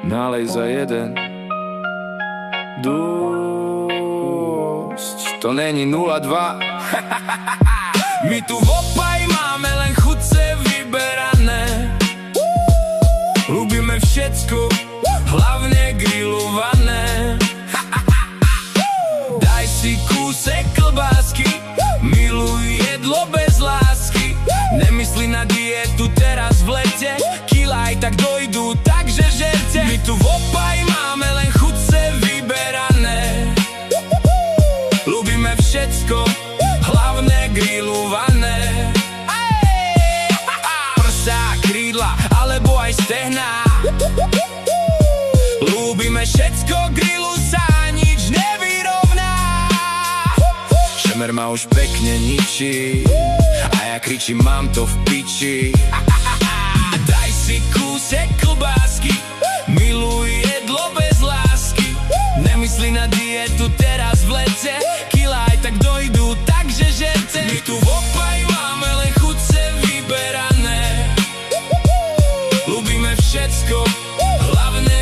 Nalej za jeden. Dosť, to není 02. My tu v Opaj máme len chutce vyberané. Ľúbime všetko, hlavne grillované. Daj si kúsek klbásky, miluj jedlo bez lásky. Nemyslí na dietu teraz v lete, kila aj tak dojdu, takže žerte. My tu v Opaj máme len chutce vyberané. Ľúbime všetko, hlavne grillované. Prsá, krídla, alebo aj stehná. Ľúbime všetko, grillu sa nič nevyrovná. Šemer ma už pekne ničí a ja kričím, mám to v piči. Daj si kúsek klbásky, miluj jedlo bez lásky. Nemyslí na dietu teraz v lete, kila aj tak dojdu, takže žerte. My tu v Opaj máme len chutce vyberané. Ľúbime všetko, hlavne